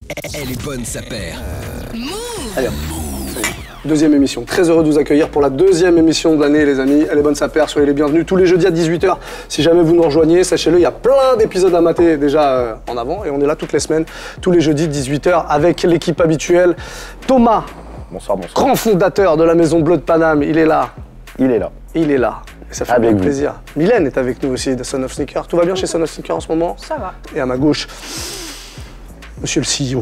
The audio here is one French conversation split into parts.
Elle est bonne, sa paire. Allez, deuxième émission. Très heureux de vous accueillir pour la deuxième émission de l'année, les amis. Elle est bonne, sa paire. Soyez les bienvenus tous les jeudis à 18h. Si jamais vous nous rejoignez, sachez-le, il y a plein d'épisodes à mater déjà en avant. Et on est là toutes les semaines, tous les jeudis 18h, avec l'équipe habituelle. Thomas, bonsoir. Grand fondateur de la maison Bleu de Paname, il est là. Il est là. Il est là. Et ça fait beaucoup plaisir. Mylène est avec nous aussi de Son of Sneakers. Tout va bien chez Son of Sneakers en ce moment? Ça va. Et à ma gauche, Monsieur le CEO.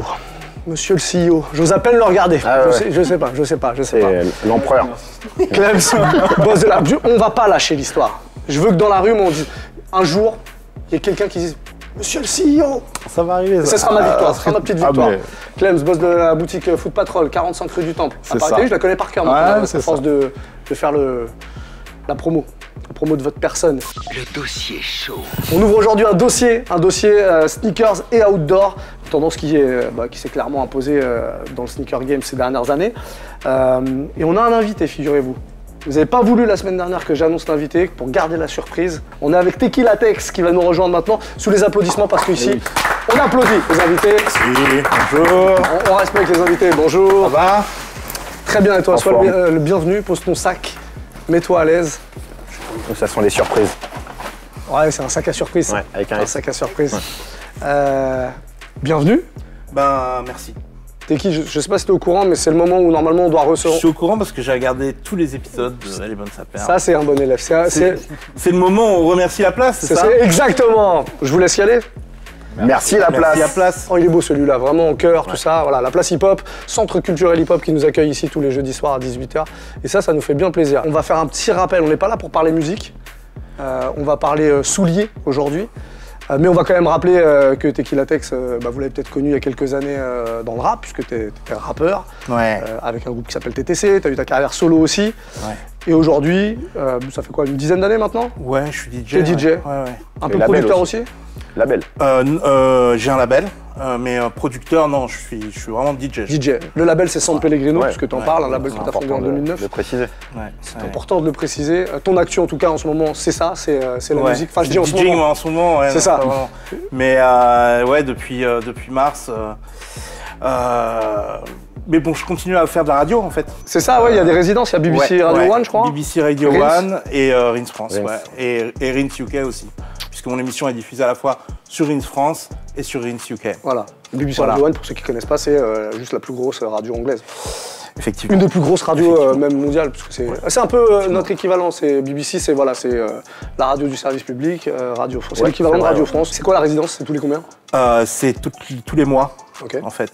Monsieur le CEO, j'ose à peine le regarder. Je sais pas. C'est l'empereur. Clems, boss de la... On va pas lâcher l'histoire. Je veux que dans la rue, on dise, un jour, il y ait quelqu'un qui dise Monsieur le CEO. Ça va arriver. Ça sera ma victoire, ça sera ma petite victoire. Mais... Clems, boss de la boutique Foot Patrol, 45 rue du Temple. C'est ça. Je la connais par cœur, à force de faire la promo de votre personne. Le dossier chaud. On ouvre aujourd'hui un dossier sneakers et outdoor, une tendance qui s'est clairement imposée dans le sneaker game ces dernières années. Et on a un invité, figurez-vous. Vous n'avez pas voulu la semaine dernière que j'annonce l'invité pour garder la surprise. On est avec Tequila Tex qui va nous rejoindre maintenant sous les applaudissements parce qu'ici, on applaudit les invités. Bonjour. On respecte les invités. Bonjour. Ça va? Très bien, et toi, sois le bienvenu. Pose ton sac, mets-toi à l'aise. Donc ça sont les surprises. Ouais, c'est un sac à surprise. Ouais, avec un sac à surprise. Ouais. Bienvenue. Ben, merci. T'es qui? Je sais pas si t'es au courant, mais c'est le moment où normalement on doit recevoir. Je suis au courant parce que j'ai regardé tous les épisodes de Elle est bonne, sa paire. Ça, c'est un bon élève. C'est le moment où on remercie la place, c'est ça? Exactement. Je vous laisse y aller. Merci la place. Oh, il est beau celui-là, vraiment en cœur, tout ça. Voilà, la place hip-hop, centre culturel hip-hop qui nous accueille ici tous les jeudis soirs à 18h. Et ça nous fait bien plaisir. On va faire un petit rappel, on n'est pas là pour parler musique. On va parler souliers aujourd'hui. Mais on va quand même rappeler que Tequila Tex, vous l'avez peut-être connu il y a quelques années dans le rap, puisque t'es rappeur, avec un groupe qui s'appelle TTC, t'as eu ta carrière solo aussi. Ouais. Et aujourd'hui, ça fait quoi, une dizaine d'années maintenant? Ouais, je suis DJ. T'es DJ. Ouais. Un peu producteur aussi? Label. J'ai un label, mais producteur, non, je suis vraiment DJ. DJ. Le label, c'est San Pellegrino, puisque tu en parles, un label que tu as fondé en 2009. De préciser. C'est important de le préciser. Ton action, en tout cas, en ce moment, c'est ça, c'est la musique. Enfin, je dis en ce moment. Moi, en ce moment, ouais. C'est ça. Mais depuis mars. Mais bon, je continue à faire de la radio, en fait. C'est ça, ouais, il y a des résidences, il y a BBC Radio One, je crois. BBC Radio One et Rins France, et Rins UK aussi. Puisque mon émission est diffusée à la fois sur Rins France et sur Rins UK. Voilà. BBC Radio One, pour ceux qui ne connaissent pas, c'est juste la plus grosse radio anglaise. Effectivement. Une des plus grosses radios même mondiales, parce que c'est un peu notre équivalent. BBC, c'est la radio du service public, Radio France. C'est l'équivalent de Radio France. C'est quoi la résidence? C'est tous les combien? C'est tous les mois, en fait.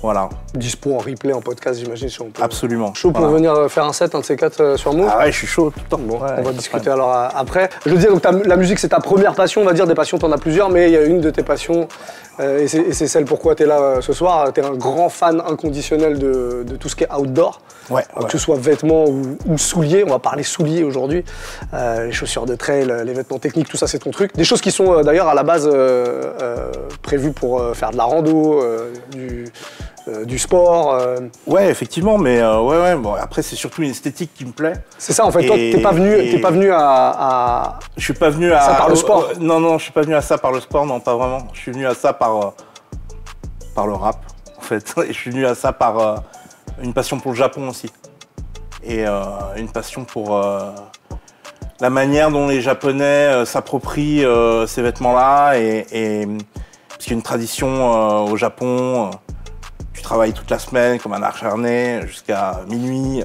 Voilà. Dispo en replay, en podcast, j'imagine, si on peut. Absolument. Chaud pour venir faire un set, un de ces quatre sur Move? Ah ouais, je suis chaud tout le temps. Bon, on va discuter alors après. Je veux dire, donc la musique, c'est ta première passion, on va dire. Des passions, t'en as plusieurs, mais il y a une de tes passions, et c'est celle pourquoi t'es là ce soir. T'es un grand fan inconditionnel de tout ce qui est outdoor. Que ce soit vêtements ou souliers, on va parler souliers aujourd'hui. Les chaussures de trail, les vêtements techniques, tout ça, c'est ton truc. Des choses qui sont d'ailleurs à la base prévues pour faire de la rando, du sport. Ouais, effectivement, mais bon, après c'est surtout une esthétique qui me plaît. C'est ça en fait, toi t'es pas venu à... Je suis pas venu à... Ça par le sport? Non, je suis pas venu à ça par le sport, non, pas vraiment. Je suis venu à ça par le rap, en fait. Et je suis venu à ça par une passion pour le Japon aussi. Et une passion pour la manière dont les Japonais s'approprient ces vêtements-là. Parce qu'il y a une tradition au Japon... Tu travailles toute la semaine comme un acharné jusqu'à minuit,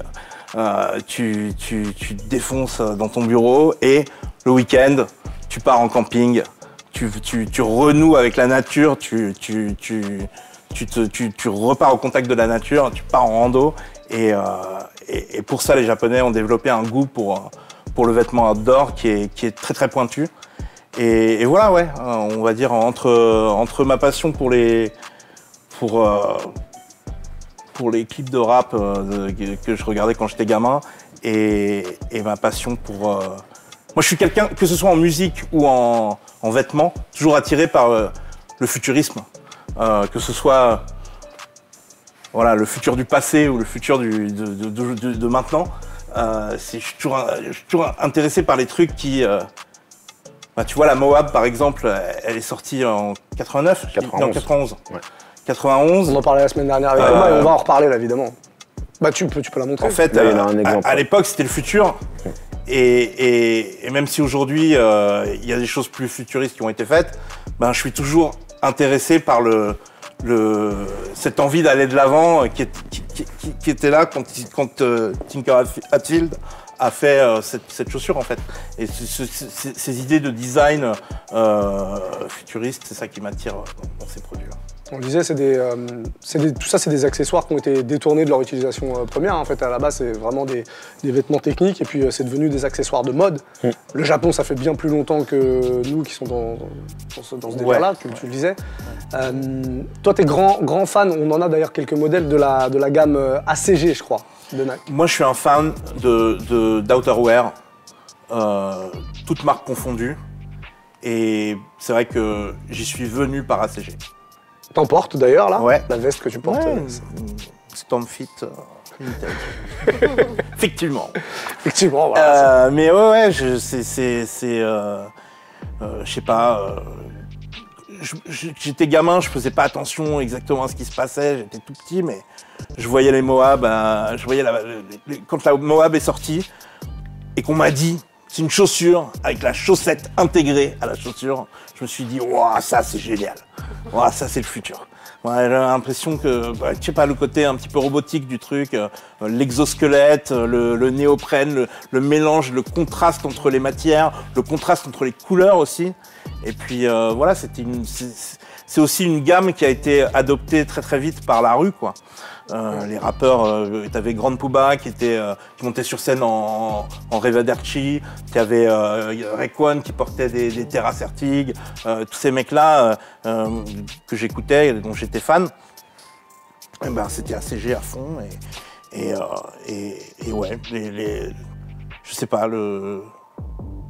tu te défonces dans ton bureau et le week-end, tu pars en camping, tu renoues avec la nature, tu repars au contact de la nature, tu pars en rando et pour ça les Japonais ont développé un goût pour le vêtement outdoor qui est très très pointu. Et voilà, ouais, on va dire entre ma passion pour les clips de rap que je regardais quand j'étais gamin et ma passion pour... Moi, je suis quelqu'un, que ce soit en musique ou en vêtements, toujours attiré par le futurisme. Que ce soit le futur du passé ou le futur de maintenant. Je suis toujours intéressé par les trucs qui... tu vois, la Moab, par exemple, elle est sortie en 89, 91. En 91. Ouais. 91. On en parlait la semaine dernière avec Thomas et on va en reparler là, évidemment. Bah tu peux la montrer. En fait, Là, il y en a un exemple. à l'époque, c'était le futur. Et même si aujourd'hui, il y a des choses plus futuristes qui ont été faites, ben, je suis toujours intéressé par cette envie d'aller de l'avant qui était là quand Tinker Hatfield a fait cette chaussure en fait. Et ces idées de design futuriste, c'est ça qui m'attire dans ces produits-là. On le disait, tout ça, c'est des accessoires qui ont été détournés de leur utilisation première. En fait, à la base, c'est vraiment des vêtements techniques et puis c'est devenu des accessoires de mode. Le Japon, ça fait bien plus longtemps que nous qui sont dans ce délire-là, tu le disais. Toi, t'es grand fan, on en a d'ailleurs quelques modèles de la gamme ACG, je crois, de Nike. Moi, je suis un fan d'outerwear, toutes marques confondues. Et c'est vrai que j'y suis venu par ACG. T'en portes d'ailleurs là, ouais. La veste que tu portes. Ouais, Stormfit. Effectivement. Effectivement, voilà. Mais ouais, je sais pas. J'étais gamin, je faisais pas attention exactement à ce qui se passait. J'étais tout petit, mais je voyais les Moab. Je voyais quand la Moab est sortie et qu'on m'a dit c'est une chaussure avec la chaussette intégrée à la chaussure. Je me suis dit, waouh, ça c'est génial. Waouh, ça c'est le futur. Ouais, j'ai l'impression que, je sais pas, le côté un petit peu robotique du truc, l'exosquelette, le néoprène, le mélange, le contraste entre les matières, le contraste entre les couleurs aussi. Et puis voilà, c'est aussi une gamme qui a été adoptée très très vite par la rue, quoi. Les rappeurs, t'avais Grand Puba qui montait sur scène en Revederci, t'avais Raekwon qui portait des Terra Certig, tous ces mecs-là que j'écoutais, dont j'étais fan, et ben c'était ACG à fond et ouais, je sais pas,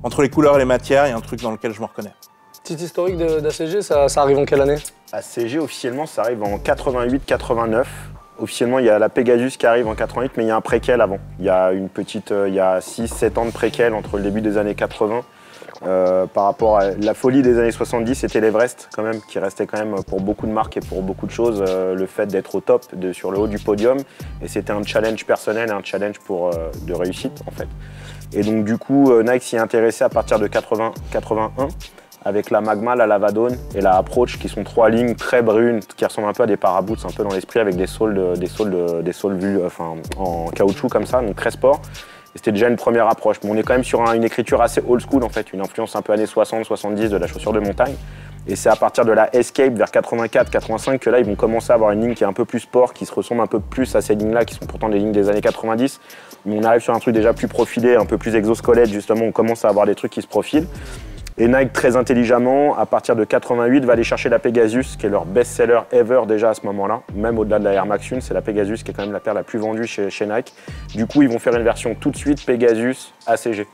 entre les couleurs et les matières, il y a un truc dans lequel je me reconnais. Petit historique d'ACG, ça arrive en quelle année? ACG officiellement ça arrive en 88-89. Officiellement, il y a la Pegasus qui arrive en 88, mais il y a un préquel avant. Il y a il y a 6-7 ans de préquel entre le début des années 80. Par rapport à la folie des années 70, c'était l'Everest quand même, qui restait quand même pour beaucoup de marques et pour beaucoup de choses, le fait d'être au top, sur le haut du podium. Et c'était un challenge personnel et un challenge de réussite en fait. Et donc du coup, Nike s'y est intéressé à partir de 80-81. Avec la Magma, la Lavadone et la Approach, qui sont 3 lignes très brunes, qui ressemblent un peu à des paraboots, un peu dans l'esprit, avec des soles en caoutchouc comme ça, donc très sport. Et c'était déjà une première approche. Mais on est quand même sur une écriture assez old school en fait, une influence un peu années 60-70 de la chaussure de montagne. Et c'est à partir de la Escape vers 84-85 que là ils vont commencer à avoir une ligne qui est un peu plus sport, qui se ressemble un peu plus à ces lignes-là, qui sont pourtant des lignes des années 90. Mais on arrive sur un truc déjà plus profilé, un peu plus exosquelette justement, on commence à avoir des trucs qui se profilent. Et Nike, très intelligemment, à partir de 88, va aller chercher la Pegasus, qui est leur best-seller ever déjà à ce moment-là. Même au-delà de la Air Max 1, c'est la Pegasus qui est quand même la paire la plus vendue chez Nike. Du coup, ils vont faire une version tout de suite Pegasus ACG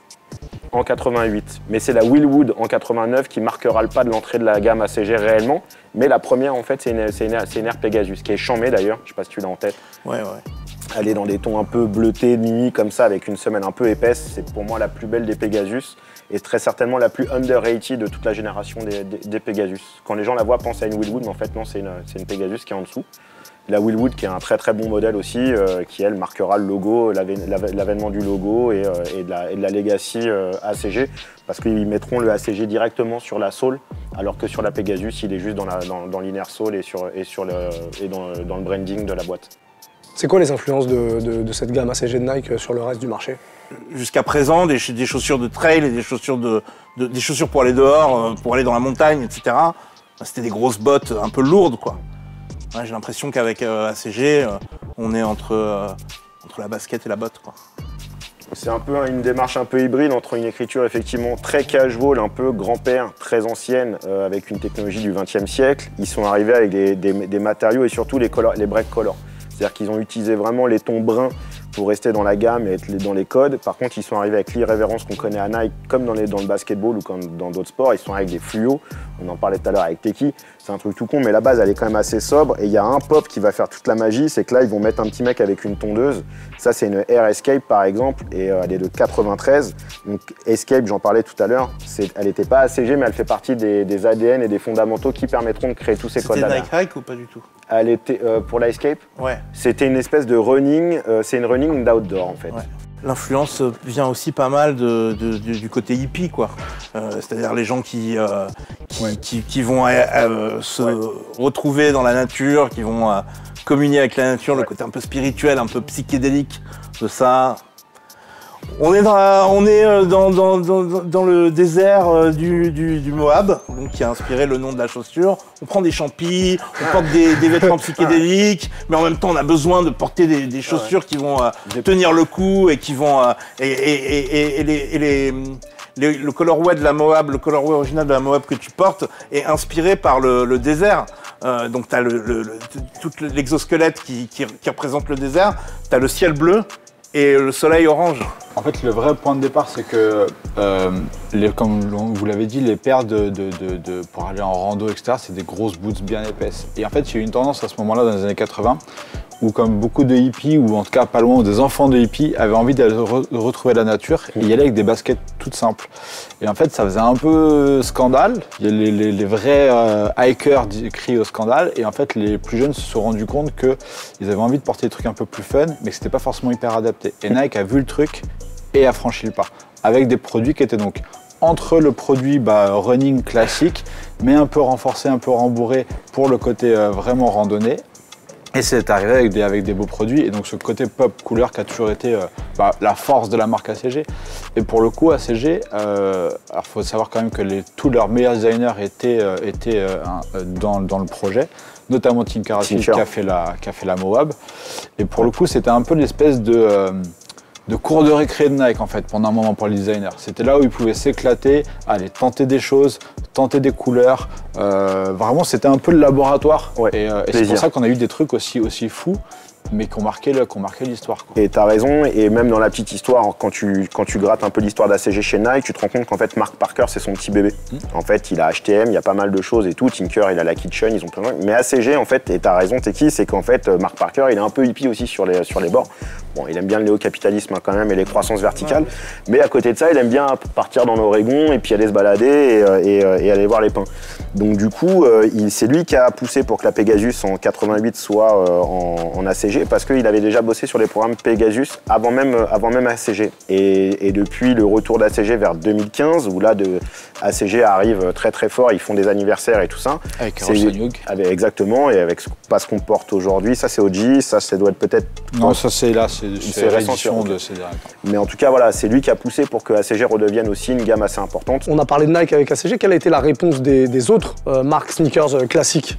en 88. Mais c'est la Willwood en 89 qui marquera le pas de l'entrée de la gamme ACG réellement. Mais la première, en fait, c'est une Air Pegasus, qui est chamée d'ailleurs. Je sais pas si tu l'as en tête. Ouais. Elle est dans des tons un peu bleutés, nuit, comme ça, avec une semelle un peu épaisse. C'est pour moi la plus belle des Pegasus et très certainement la plus underrated de toute la génération des Pegasus. Quand les gens la voient, pensent à une Willwood, mais en fait non, c'est une Pegasus qui est en dessous. La Willwood qui est un très très bon modèle aussi, qui elle marquera le logo, l'avènement du logo et de la legacy ACG, parce qu'ils mettront le ACG directement sur la sole, alors que sur la Pegasus, il est juste dans l'inner sole et dans le branding de la boîte. C'est quoi les influences de cette gamme ACG de Nike sur le reste du marché? Jusqu'à présent, des chaussures de trail et des chaussures pour aller dehors, pour aller dans la montagne, etc. C'était des grosses bottes un peu lourdes, quoi. Ouais, j'ai l'impression qu'avec ACG, on est entre la basket et la botte, quoi. C'est un peu une démarche un peu hybride entre une écriture effectivement très casual, un peu grand-père, très ancienne, avec une technologie du XXe siècle. Ils sont arrivés avec des matériaux et surtout les break colors. C'est-à-dire qu'ils ont utilisé vraiment les tons bruns pour rester dans la gamme et être dans les codes. Par contre, ils sont arrivés avec l'irrévérence qu'on connaît à Nike, comme dans le basketball ou comme dans d'autres sports. Ils sont avec des fluos, On en parlait tout à l'heure avec Teki. C'est un truc tout con, mais la base, elle est quand même assez sobre. Et il y a un pop qui va faire toute la magie. C'est que là, ils vont mettre un petit mec avec une tondeuse. Ça, c'est une Air Escape, par exemple. Et elle est de 93. Donc, Escape, j'en parlais tout à l'heure. Elle n'était pas ACG, mais elle fait partie des ADN et des fondamentaux qui permettront de créer tous ces codes-là. C'était Nike Hike ou pas du tout? Elle était, pour la Escape, Ouais. c'était une espèce de running. C'est une running d'outdoor, en fait. Ouais. L'influence vient aussi pas mal du côté hippie, quoi. C'est-à-dire les gens qui vont se retrouver dans la nature, qui vont communier avec la nature, le côté un peu spirituel, un peu psychédélique de ça. On est dans le désert du Moab, donc qui a inspiré le nom de la chaussure. On prend des champis, on porte des vêtements psychédéliques, mais en même temps on a besoin de porter des chaussures qui vont tenir le coup et qui vont le colorway de la Moab, le colorway original de la Moab que tu portes est inspiré par le désert. Donc tu as tout l'exosquelette qui représente le désert, tu as le ciel bleu et le soleil orange. En fait, le vrai point de départ, c'est que, comme vous l'avez dit, les paires pour aller en rando, etc., c'est des grosses boots bien épaisses. Et en fait, il y a eu une tendance à ce moment-là, dans les années 80, où comme beaucoup de hippies, ou en tout cas pas loin, des enfants de hippies avaient envie de retrouver la nature et y aller avec des baskets toutes simples. Et en fait, ça faisait un peu scandale. Les vrais hikers crient au scandale. Et en fait, les plus jeunes se sont rendus compte qu'ils avaient envie de porter des trucs un peu plus fun, mais que c'était pas forcément hyper adapté. Et Nike a vu le truc et a franchi le pas, avec des produits qui étaient donc entre le produit running classique, mais un peu renforcé, un peu rembourré pour le côté vraiment randonnée. Et c'est arrivé avec des beaux produits, et donc ce côté pop couleur qui a toujours été la force de la marque ACG. Et pour le coup, ACG, alors faut savoir quand même que tous leurs meilleurs designers étaient dans le projet, notamment Tinker qui a fait la Moab. Et pour le coup, c'était un peu l'espèce de cours de récré de Nike en fait pendant un moment pour les designers. C'était là où ils pouvaient s'éclater, aller tenter des choses, tenter des couleurs. Vraiment, c'était un peu le laboratoire. Ouais, et c'est pour ça qu'on a eu des trucs aussi fous, mais qui ont marqué l'histoire. Et t'as raison, et même dans la petite histoire, quand tu grattes un peu l'histoire d'ACG chez Nike, tu te rends compte qu'en fait Mark Parker c'est son petit bébé. En fait il a HTM, il y a pas mal de choses et tout, Tinker il a la Kitchen, ils ont plein de... Mais ACG en fait, et t'as raison Teki, c'est qu'en fait Mark Parker il est un peu hippie aussi sur les bords. Bon, il aime bien le néo-capitalisme quand même et les croissances verticales, mais à côté de ça il aime bien partir dans l'Oregon et puis aller se balader et aller voir les pins. Donc du coup c'est lui qui a poussé pour que la Pegasus en 88 soit en ACG, parce qu'il avait déjà bossé sur les programmes Pegasus avant même ACG. Et depuis le retour d'ACG vers 2015, où là ACG arrive très très fort, ils font des anniversaires et tout ça. Avec Harrison Young. Exactement, et avec pas ce qu'on porte aujourd'hui, ça c'est OG, ça doit être peut-être... Non, ça c'est réédition récent, de ces derniers temps. Mais en tout cas voilà, c'est lui qui a poussé pour que ACG redevienne aussi une gamme assez importante. On a parlé de Nike avec ACG, quelle a été la réponse des autres marques sneakers classiques?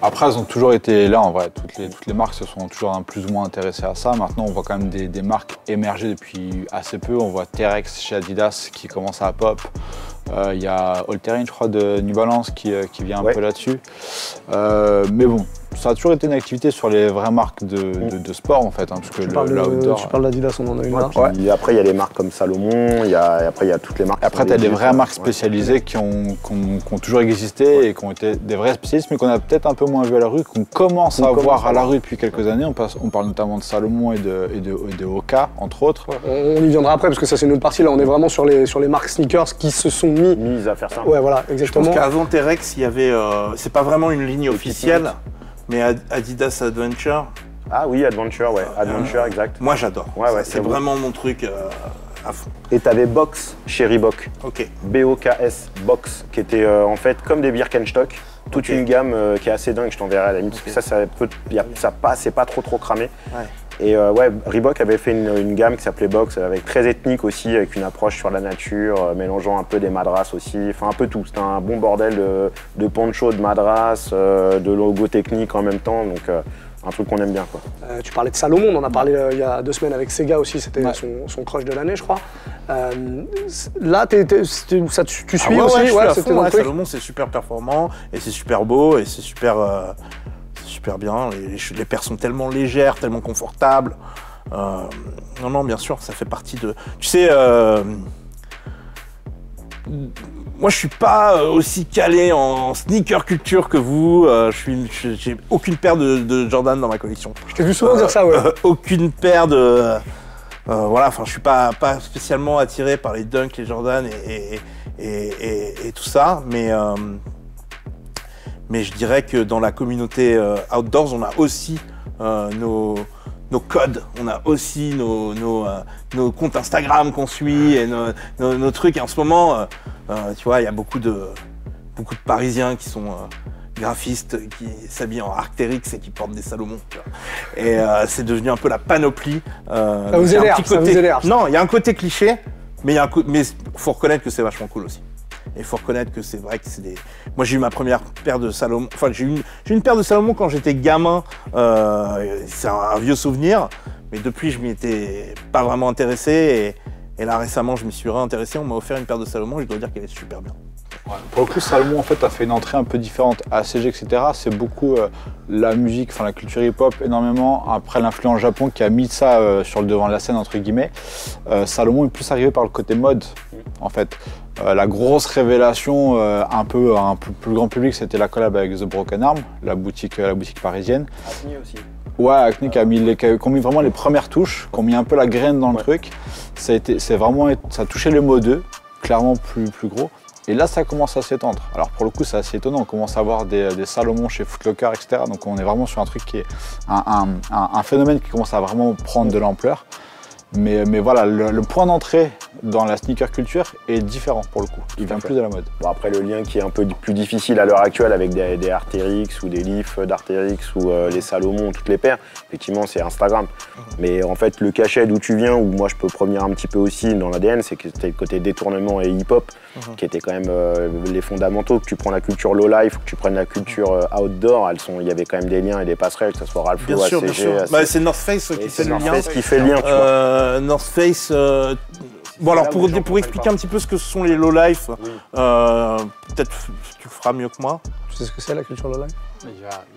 Après, elles ont toujours été là, en vrai. Toutes les marques se sont toujours plus ou moins intéressées à ça. Maintenant, on voit quand même des marques émerger depuis assez peu. On voit T-Rex chez Adidas qui commence à pop. Il y a All Terrain, je crois, de New Balance qui vient un peu là-dessus. Mais bon, ça a toujours été une activité sur les vraies marques de sport, en fait. Parce que tu parles d'Adidas, on en a une là. Puis après, il y a les marques comme Salomon, après, il y a toutes les marques. Après, tu as des vraies marques spécialisées qui ont toujours existé et qui ont été des vrais spécialistes, mais qu'on a peut-être un peu moins vu à la rue, qu'on commence à voir à la rue depuis quelques années. On parle notamment de Salomon et de Hoka, entre autres. On y viendra après, parce que ça, c'est une autre partie. Là, on est vraiment sur les marques sneakers qui se sont mises à faire ça. Ouais, voilà, exactement. Je pense qu'avant T-Rex, il y avait... c'est pas vraiment une ligne officielle, mais Adidas Adventure. Ah oui, Adventure, ouais. Adventure, exact. Moi, j'adore. Ouais, c'est vraiment mon truc à fond. Et t'avais Box chez Reebok. Ok. BOKS, Box, qui était en fait comme des Birkenstock. Toute une gamme qui est assez dingue, je t'enverrai à la limite, parce que c'est pas trop cramé. Ouais. Et Reebok avait fait une gamme qui s'appelait Box, avec très ethnique aussi, avec une approche sur la nature, mélangeant un peu des madras aussi, enfin un peu tout. C'était un bon bordel de poncho, de madras, de logo technique en même temps, donc un truc qu'on aime bien, quoi. Tu parlais de Salomon, on en a parlé il y a 2 semaines avec Sega aussi, c'était son crush de l'année, je crois. Là, tu suis aussi, Salomon, c'est super performant, et c'est super beau, et c'est super bien. Les paires sont tellement légères, tellement confortables. Non, bien sûr, ça fait partie de... Tu sais, moi, je suis pas aussi calé en sneaker culture que vous. J'ai aucune paire de Jordan dans ma collection. Je t'ai vu souvent dire ça, ouais. Aucune paire de... voilà, enfin, je suis pas spécialement attiré par les Dunk, les Jordan et tout ça, mais je dirais que dans la communauté outdoors, on a aussi nos codes, on a aussi nos comptes Instagram qu'on suit et nos trucs. Et en ce moment, tu vois, il y a beaucoup de Parisiens qui sont graphistes, qui s'habillent en Arc'teryx et qui portent des Salomon. Tu vois. Et c'est devenu un peu la panoplie. Ça vous énerve. Non, il y a un côté cliché, mais faut reconnaître que c'est vachement cool aussi. Et il faut reconnaître que c'est vrai que c'est des... Moi, j'ai eu ma première paire de Salomon. Enfin, j'ai eu une paire de Salomon quand j'étais gamin. C'est un vieux souvenir. Mais depuis, je m'y étais pas vraiment intéressé. Et là, récemment, je m'y suis réintéressé. On m'a offert une paire de Salomon et je dois dire qu'elle est super bien. Ouais. Pour le coup, Salomon en fait a fait une entrée un peu différente. ACG, etc. C'est beaucoup la musique, enfin la culture hip-hop énormément. Après l'influence Japon qui a mis ça sur le devant de la scène entre guillemets. Salomon est plus arrivé par le côté mode en fait. La grosse révélation un peu plus grand public, c'était la collab avec The Broken Arm, la boutique parisienne. Acne aussi. Ouais, Acne qui a mis vraiment les premières touches, qui ont mis un peu la graine dans le truc. Ça a touché le mot 2, clairement plus gros. Et là, ça commence à s'étendre. Alors pour le coup, c'est assez étonnant. On commence à voir des Salomon chez Foot Locker, etc. Donc on est vraiment sur un truc qui est un phénomène qui commence à vraiment prendre de l'ampleur. Mais voilà, le point d'entrée dans la sneaker culture est différent pour le coup. Il vient plus de la mode. Bon, après, le lien qui est un peu plus difficile à l'heure actuelle avec des Arc'teryx ou des Leaf d'Arc'teryx ou les Salomon, toutes les paires, effectivement, c'est Instagram. Mais en fait, le cachet d'où tu viens, où moi je peux revenir un petit peu aussi dans l'ADN, c'est que c'était le côté détournement et hip-hop qui étaient quand même les fondamentaux. Que tu prends la culture low life, que tu prennes la culture outdoor, il y avait quand même des liens et des passerelles, que ce soit Ralph Lauren, ACG. Bien sûr. Bah, c'est North Face qui fait le lien. North Face qui fait le lien, tu vois. North Face. Bon alors pour expliquer un petit peu ce que sont les low life, peut-être tu le feras mieux que moi. Tu sais ce que c'est la culture low life?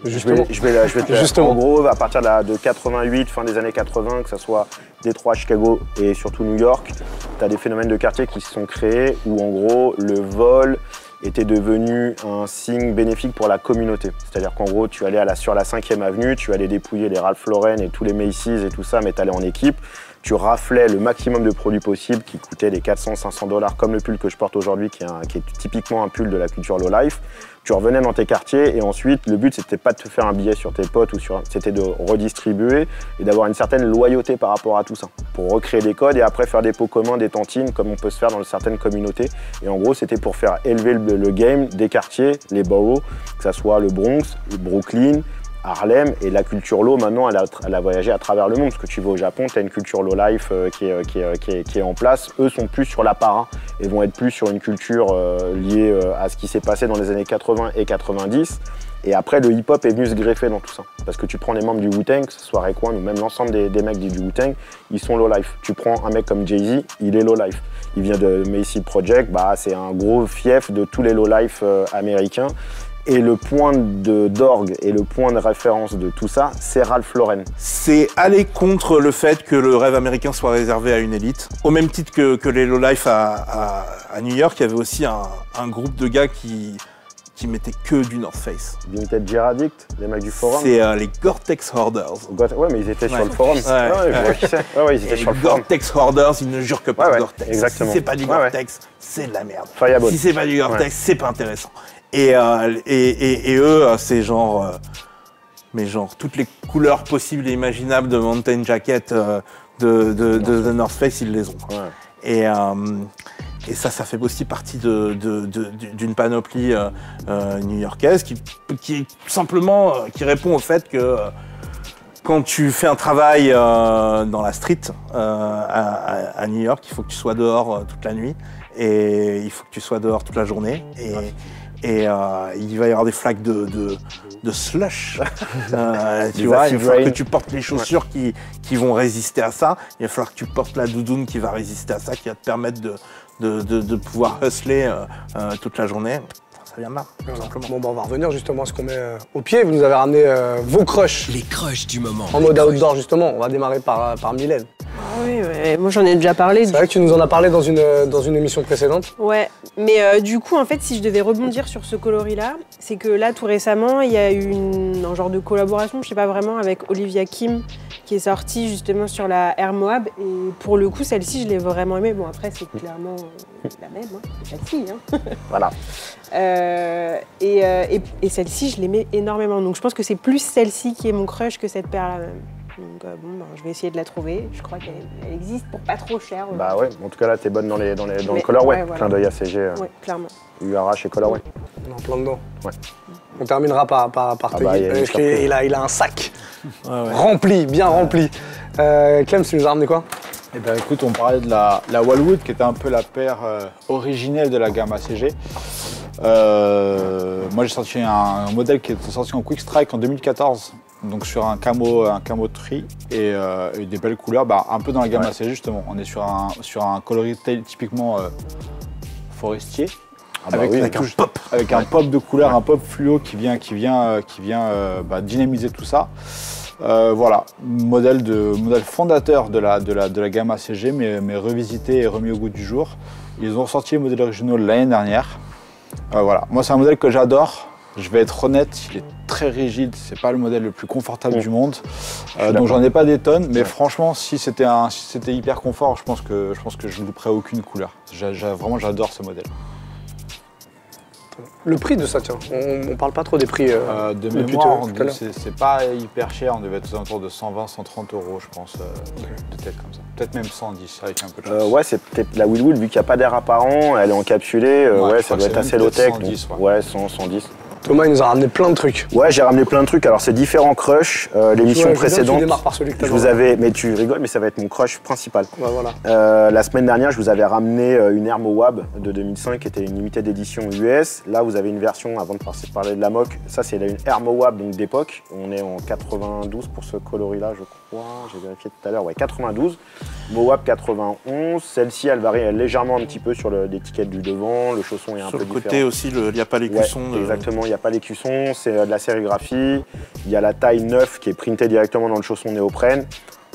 Je vais te Justement. En gros, à partir de 88, fin des années 80, que ce soit Détroit, Chicago et surtout New York, tu as des phénomènes de quartier qui se sont créés où en gros le vol était devenu un signe bénéfique pour la communauté. C'est-à-dire qu'en gros, tu allais sur la 5e avenue, tu allais dépouiller les Ralph Lauren et tous les Macy's et tout ça, mais tu allais en équipe. Tu raflais le maximum de produits possibles qui coûtaient les 400-500 $, comme le pull que je porte aujourd'hui, qui est typiquement un pull de la culture low life. Tu revenais dans tes quartiers et ensuite, le but, c'était pas de te faire un billet sur tes potes, c'était de redistribuer et d'avoir une certaine loyauté par rapport à tout ça, pour recréer des codes et après faire des pots communs, des tantines, comme on peut se faire dans certaines communautés. Et en gros, c'était pour faire élever le game des quartiers, les boroughs, que ça soit le Bronx, le Brooklyn, Harlem, et la culture low maintenant elle a voyagé à travers le monde, parce que tu vas au Japon, tu as une culture low life qui est en place. Eux sont plus sur la para et vont être plus sur une culture liée à ce qui s'est passé dans les années 80 et 90. Et après, le hip-hop est venu se greffer dans tout ça. Parce que tu prends les membres du Wu-Tang, que ce soit Raekwon ou même l'ensemble des mecs du Wu-Tang, ils sont low life. Tu prends un mec comme Jay-Z, il est low life. Il vient de Macy Project, c'est un gros fief de tous les low life américains. Et le point d'orgue et le point de référence de tout ça, c'est Ralph Lauren. C'est aller contre le fait que le rêve américain soit réservé à une élite. Au même titre que les low life à New York, il y avait aussi un groupe de gars qui mettaient que du North Face. Vintage Gear Addict, les mecs du forum. C'est les Gore-Tex Hoarders. Ouais, mais ils étaient sur le forum. Ouais, je vois qui c'est. Ouais, ils étaient sur le forum. Gore-Tex Hoarders, ils ne jurent que pas de Gore-Tex. Exactement. Si c'est pas du Gore-Tex, c'est de la merde. Fireball. Si c'est pas du Gore-Tex, c'est pas intéressant. Et eux, c'est genre toutes les couleurs possibles et imaginables de mountain jacket de North Face, ils les ont. Ouais. Et ça fait aussi partie d'une panoplie new-yorkaise qui simplement qui répond au fait que quand tu fais un travail dans la street à New York, il faut que tu sois dehors toute la nuit et il faut que tu sois dehors toute la journée. Et il va y avoir des flaques de slush, tu vois, il va falloir que tu portes les chaussures qui vont résister à ça, il va falloir que tu portes la doudoune qui va résister à ça, qui va te permettre de pouvoir hustler toute la journée. Ça vient de là, tout simplement. Bon, on va revenir justement à ce qu'on met au pied. Vous nous avez ramené vos crushs. Les crushs du moment. En mode outdoor, justement. On va démarrer par Mylène. Oui, ouais. Moi j'en ai déjà parlé. C'est vrai que tu nous en as parlé dans une émission précédente. Ouais, mais du coup, en fait, si je devais rebondir sur ce coloris-là, c'est que là, tout récemment, il y a eu un genre de collaboration, je sais pas vraiment, avec Olivia Kim, qui est sortie justement sur la Air Moab. Et pour le coup, celle-ci, je l'ai vraiment aimée. Bon, après, c'est clairement la même, hein, c'est celle-ci. Hein. Voilà. Et celle-ci, je l'aimais énormément. Donc je pense que c'est plus celle-ci qui est mon crush que cette paire-là même. Donc je vais essayer de la trouver. Je crois qu'elle existe pour pas trop cher. Bah ouais, en tout cas là, t'es bonne dans le colorway. Ouais, voilà. Clin d'œil ACG. Ouais, clairement. URH et colorway. On est en plein dedans. Ouais. On terminera par te bah, dire, parce qu'il a un sac rempli, bien Ouais. rempli. Clem, tu nous as ramené quoi? Eh ben écoute, on parlait de la Wallwood qui était un peu la paire originelle de la gamme ACG. Moi j'ai sorti un modèle qui est sorti en Quick Strike en 2014, donc sur un camo tri et des belles couleurs, un peu dans la gamme ACG justement. On est sur un coloris typiquement forestier. Avec un pop de couleur, un pop fluo qui vient dynamiser tout ça. Voilà, modèle fondateur de la gamme ACG, mais revisité et remis au goût du jour. Ils ont sorti le modèle original l'année dernière. Voilà, moi c'est un modèle que j'adore. Je vais être honnête, il est très rigide, c'est pas le modèle le plus confortable du monde. Donc j'en ai pas des tonnes, mais franchement, si c'était hyper confort, je pense que je ne louperais aucune couleur. Vraiment, j'adore ce modèle. Le prix de ça, tiens, on parle pas trop des prix. De mémoire, c'est pas hyper cher, on devait être aux alentours de 120, 130 euros, je pense, de tête comme ça. Peut-être même 110 avec un peu de chance. Ouais, c'est peut-être la Wallwood, vu qu'il n'y a pas d'air apparent, elle est encapsulée, ça doit être assez low-tech. 110, ouais, 100, 110. Thomas, il nous a ramené plein de trucs. Ouais, j'ai ramené plein de trucs. Alors, c'est différents crushs. L'émission précédente. Tu démarres par celui que t'as je vous avais, mais tu rigoles, mais ça va être mon crush principal. Ouais, voilà. La semaine dernière, je vous avais ramené une Air Moab de 2005 qui était une limited edition US. Là, vous avez une version, avant de parler de la moque, ça c'est une Air Moab donc d'époque. On est en 92 pour ce coloris-là, je crois. J'ai vérifié tout à l'heure. Ouais, 92. Moab 91. Celle-ci, elle varie légèrement un petit peu sur l'étiquette du devant. Le chausson est un peu différent. Sur le côté aussi, il n'y a pas l'écusson. Ouais, exactement, il n'y a pas l'écusson. C'est de la sérigraphie. Il y a la taille 9 qui est printée directement dans le chausson néoprène.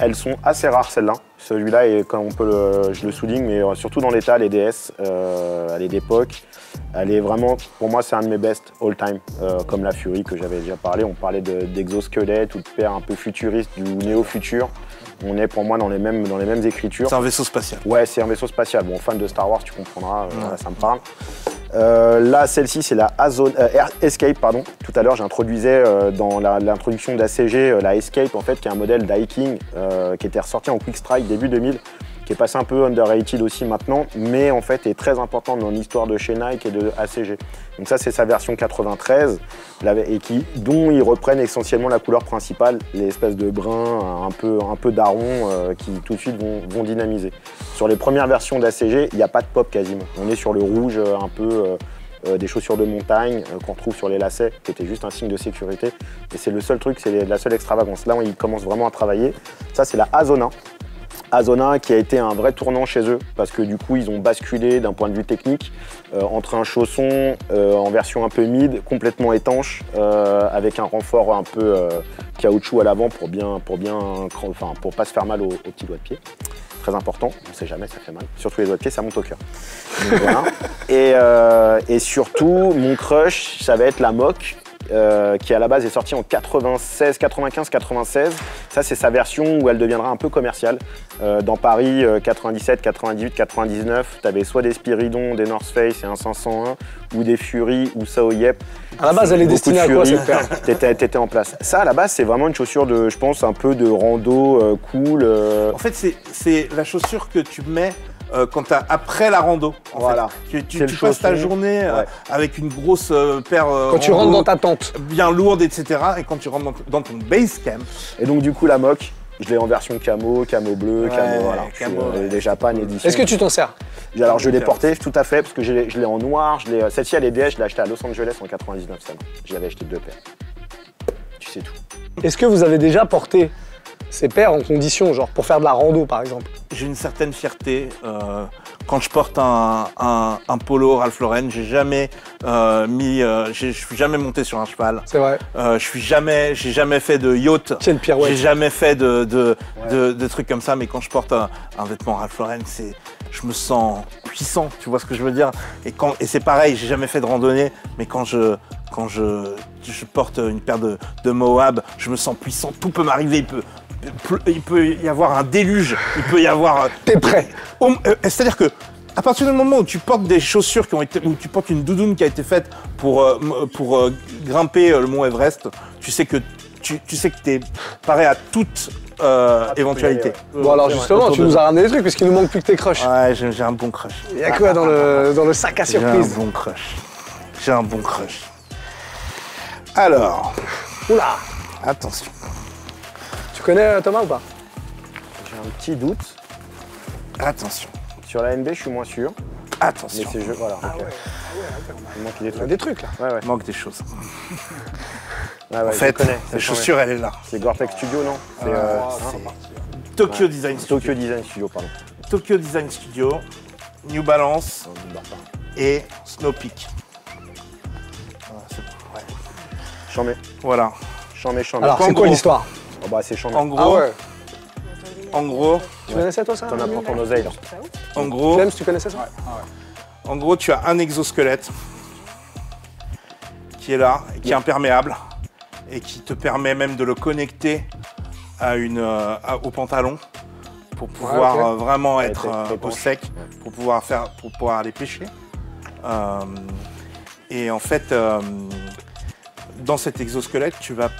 Elles sont assez rares, celles-là. Celui-là, comme je le souligne, mais surtout dans l'état, elle est DS. Elle est d'époque. Elle est vraiment, pour moi, c'est un de mes best all-time. Comme la Fury que j'avais déjà parlé. On parlait d'exosquelette ou de paire un peu futuriste, du néo-futur. On est pour moi dans les mêmes écritures. C'est un vaisseau spatial. Ouais, c'est un vaisseau spatial. Bon, fan de Star Wars, tu comprendras, voilà, ça me parle. Là, celle-ci, c'est la Escape, pardon. Tout à l'heure, j'introduisais dans l'introduction d'ACG la Escape, en fait, qui est un modèle d'Hiking qui était ressorti en Quick Strike début 2000, qui est passé un peu underrated aussi maintenant, mais en fait est très importante dans l'histoire de chez Nike et de ACG. Donc ça, c'est sa version 93, dont ils reprennent essentiellement la couleur principale, les espèces de bruns un peu darron qui tout de suite vont dynamiser. Sur les premières versions d'ACG, il n'y a pas de pop quasiment. On est sur le rouge un peu des chaussures de montagne qu'on retrouve sur les lacets, qui était juste un signe de sécurité. Et c'est le seul truc, c'est la seule extravagance. Là, ils commencent vraiment à travailler. Ça, c'est la Azona. Azona qui a été un vrai tournant chez eux parce que du coup ils ont basculé d'un point de vue technique entre un chausson en version un peu mid, complètement étanche, avec un renfort un peu caoutchouc à l'avant pour pas se faire mal aux petits doigts de pied. Très important, on sait jamais, ça fait mal. Surtout les doigts de pied, ça monte au cœur. Donc, voilà. Et surtout, mon crush, ça va être la moque. Qui à la base est sortie en 95, 96. Ça, c'est sa version où elle deviendra un peu commerciale. Dans Paris, 97, 98, 99, tu avais soit des Spiridon, des North Face et un 501, ou des Fury, ou Sao Yep. À la base, elle est destinée à quoi cette paire? T'étais en place. Ça, à la base, c'est vraiment une chaussure de, je pense, un peu de rando cool. En fait, c'est la chaussure que tu mets quand après la rando. Voilà. Tu passes ta journée avec une grosse paire quand tu rentres dans ta tente. Bien lourde, etc. Et quand tu rentres dans ton base camp. Et donc du coup la moque, je l'ai en version camo bleu, les Japan édition. Est-ce que tu t'en sers? Alors je l'ai porté tout à fait parce que je l'ai en noir. Celle-ci elle est DS, je l'ai achetée à Los Angeles en 99 seulement. Je l'avais acheté 2 paires. Tu sais tout. Est-ce que vous avez déjà porté ces paires en condition, genre pour faire de la rando par exemple? J'ai une certaine fierté quand je porte un polo Ralph Lauren. J'ai jamais je suis jamais monté sur un cheval. C'est vrai. J'ai jamais fait de yacht. Quelle pirouette. J'ai jamais fait de trucs comme ça. Mais quand je porte un vêtement Ralph Lauren, je me sens puissant. Tu vois ce que je veux dire? Et c'est pareil. J'ai jamais fait de randonnée, mais quand je porte une paire de Moab, je me sens puissant. Tout peut m'arriver. Il peut y avoir un déluge, il peut y avoir... T'es prêt? C'est-à-dire que à partir du moment où tu portes des chaussures où tu portes une doudoune qui a été faite pour grimper le mont Everest, tu sais que t'es paré à toute éventualité. Bon alors justement, tu nous as ramené des trucs puisqu'il nous manque plus que tes crushs. Ouais, j'ai un bon crush. Il y a quoi dans le sac à surprise? J'ai un bon crush. Alors, Oula! attention. Tu connais Thomas ou pas? J'ai un petit doute. Attention. Sur la NB, je suis moins sûr. Mais Attention. c'est voilà. Ah ok. ouais, Il manque des il y a trucs. des trucs là. Ouais, ouais. Il manque des choses. En En fait, connais. la C'est chaussure, elle est là. C'est Gore-Tex Studio, non? C'est Tokyo Design Studio. Tokyo Design Studio, pardon. Tokyo Design Studio, New Balance et Snow Peak. Chambé. Voilà. Chambé. Alors En c'est quoi gros. l'histoire? Oh, bah, c'est chambé. En gros, Ah ouais. en gros, Tu connaissais toi ça? T'en as pour ton oseille, là. en gros, Clem, tu connaissais ça? en gros, tu as un exosquelette qui est là, et qui est imperméable et qui te permet même de le connecter à au pantalon pour pouvoir Ouais, ok. vraiment être au étanche. sec, pour pouvoir aller pêcher. Et en fait, dans cet exosquelette, tu vas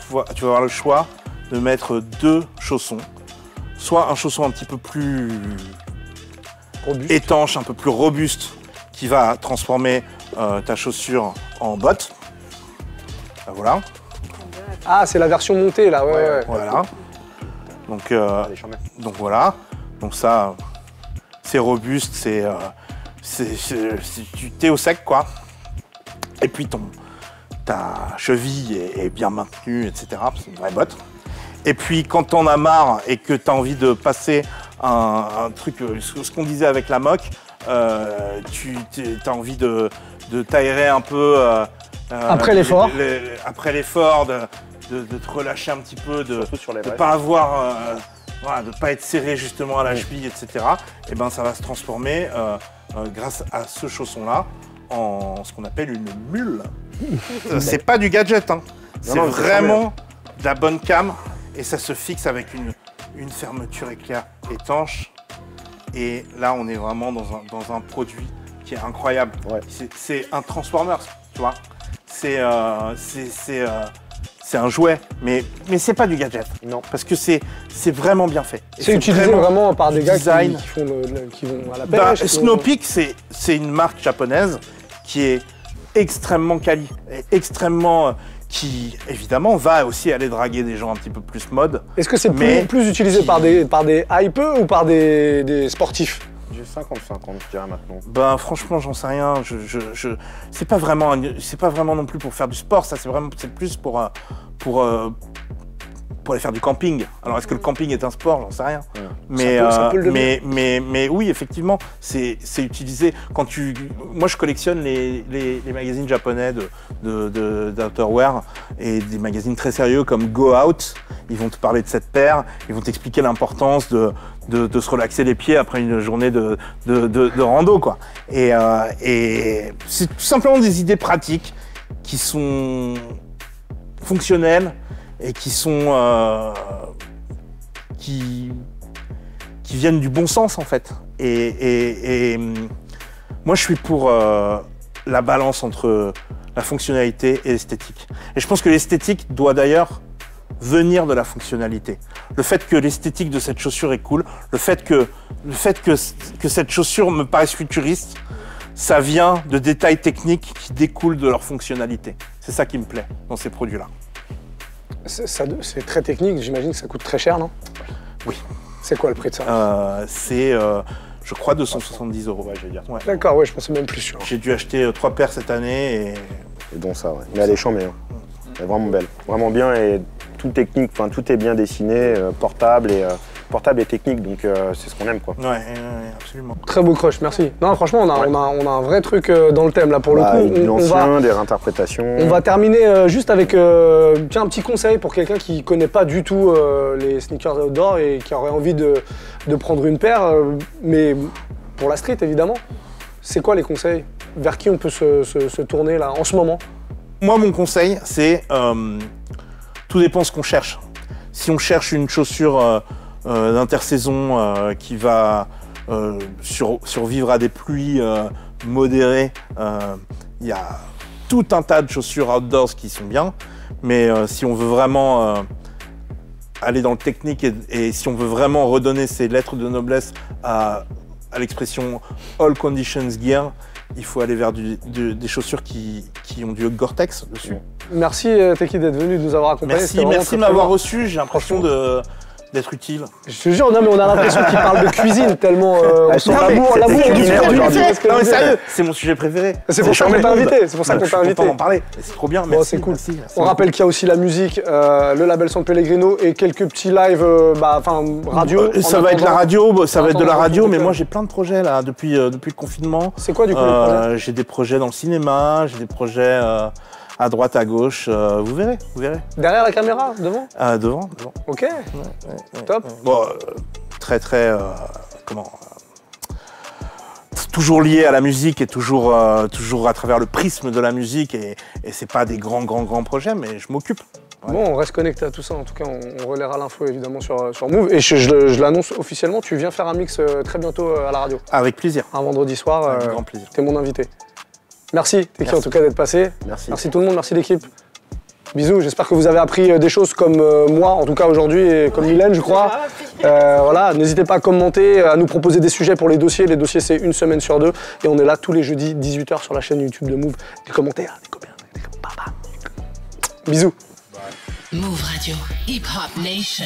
avoir le choix de mettre 2 chaussons. Soit un chausson un petit peu plus Robuste. étanche, un peu plus robuste, qui va transformer ta chaussure en botte. Ben voilà, Ah c'est la version montée là, ouais. voilà. Donc, Allez, chambé. donc voilà. Donc ça, c'est robuste, tu t'es au sec quoi. Et puis ta cheville est bien maintenue, etc. C'est une vraie botte. Et puis quand t'en as marre et que t'as envie de passer un truc, ce qu'on disait avec la moque, t'as envie de t'aérer un peu. Après l'effort. Après l'effort, de te relâcher un petit peu, de Surtout sur les ne vrais. pas avoir, de pas être serré justement à la cheville, etc. Et ben ça va se transformer grâce à ce chausson-là en ce qu'on appelle une mule. C'est pas du gadget, hein. C'est non, c'est vraiment de la bonne cam et ça se fixe avec une fermeture éclair étanche. Et là, on est vraiment dans un produit qui est incroyable. Ouais. C'est un Transformers, tu vois. C'est un jouet, mais c'est pas du gadget. Non. Parce que c'est vraiment bien fait. Et C'est utilisé vraiment par des du gars design. qui vont à la Bah, pêche. Snow Peak, c'est une marque japonaise qui est extrêmement quali, et extrêmement qui évidemment va aussi aller draguer des gens un petit peu plus mode. Est-ce que c'est mais plus utilisé par des hypeux ou par des sportifs? J'ai 50-50, je dirais maintenant. Ben franchement, j'en sais rien. C'est pas vraiment non plus pour faire du sport. Ça, c'est plus pour aller faire du camping. Alors, est-ce que le camping est un sport? J'en sais rien. Mais, Ça peut le devenir. mais oui, effectivement, c'est utilisé quand Moi, je collectionne les magazines japonais d'outerwear et des magazines très sérieux comme Go Out. Ils vont te parler de cette paire. Ils vont t'expliquer l'importance de se relaxer les pieds après une journée de rando, quoi. Et c'est tout simplement des idées pratiques qui sont fonctionnelles et qui sont qui viennent du bon sens en fait. Et moi je suis pour la balance entre la fonctionnalité et l'esthétique. Et je pense que l'esthétique doit d'ailleurs venir de la fonctionnalité. Le fait que l'esthétique de cette chaussure est cool, le fait que cette chaussure me paraisse futuriste, ça vient de détails techniques qui découlent de leur fonctionnalité. C'est ça qui me plaît dans ces produits-là. C'est très technique, j'imagine que ça coûte très cher, non? Oui. C'est quoi le prix de ça? C'est, je crois, 270 €. Ouais, je vais dire. Ouais. D'accord, ouais, je pensais même plus sûr. J'ai dû acheter 3 paires cette année et Et donc ça, ouais. Mais elle est chambée. Hein. Elle est vraiment belle. Vraiment bien et tout technique, enfin tout est bien dessiné, portable et technique, donc c'est ce qu'on aime quoi. Ouais, absolument. Très beau crush, merci. Non, franchement, on a un vrai truc dans le thème là pour le coup. Avec de l'ancien, des réinterprétations. On va terminer juste avec tiens, un petit conseil pour quelqu'un qui connaît pas du tout les sneakers outdoor et qui aurait envie de prendre une paire, mais pour la street évidemment. C'est quoi les conseils? Vers qui on peut se tourner là en ce moment? Moi, mon conseil, c'est tout dépend ce qu'on cherche. Si on cherche une chaussure d'intersaison qui va survivre à des pluies modérées, il y a tout un tas de chaussures outdoors qui sont bien. Mais si on veut vraiment aller dans le technique et si on veut vraiment redonner ces lettres de noblesse à l'expression All Conditions Gear, il faut aller vers des chaussures qui ont du Gore-Tex dessus. Merci Teki d'être venu nous avoir accompagnés. Merci de m'avoir reçu, j'ai l'impression d'être utile. Je te jure, non mais on a l'impression qu'il parle de cuisine tellement on sent l'amour du produit. Non mais sérieux, c'est mon sujet préféré. C'est pour ça qu'on t'a invité, c'est pour ça qu'on t'a invité. d'en parler, c'est trop bien, merci. C'est cool. Merci. On rappelle qu'il y a aussi la musique, le label San Pellegrino et quelques petits lives, radio. Ça va être la radio, ça va être de la radio, mais moi j'ai plein de projets là depuis le confinement. C'est quoi du coup les projets? J'ai des projets dans le cinéma, j'ai des projets à droite, à gauche, vous verrez. Derrière la caméra, devant? Devant. Ok, top. Bon, très, toujours lié à la musique et toujours à travers le prisme de la musique et c'est pas des grands projets, mais je m'occupe. Ouais. Bon, on reste connecté à tout ça, en tout cas on relaiera l'info évidemment sur Move et je l'annonce officiellement, tu viens faire un mix très bientôt à la radio. Avec plaisir. Un vendredi soir, Avec grand plaisir. T'es mon invité. Merci Teki en tout cas d'être passé. Merci tout le monde, merci l'équipe. Bisous, j'espère que vous avez appris des choses comme moi en tout cas aujourd'hui et comme Mylène je crois. Voilà, n'hésitez pas à commenter, à nous proposer des sujets pour les dossiers. Les dossiers c'est une semaine sur 2 et on est là tous les jeudis 18h sur la chaîne YouTube de Move. Des commentaires, des copains, Bisous. Move Radio, Hip Hop Nation.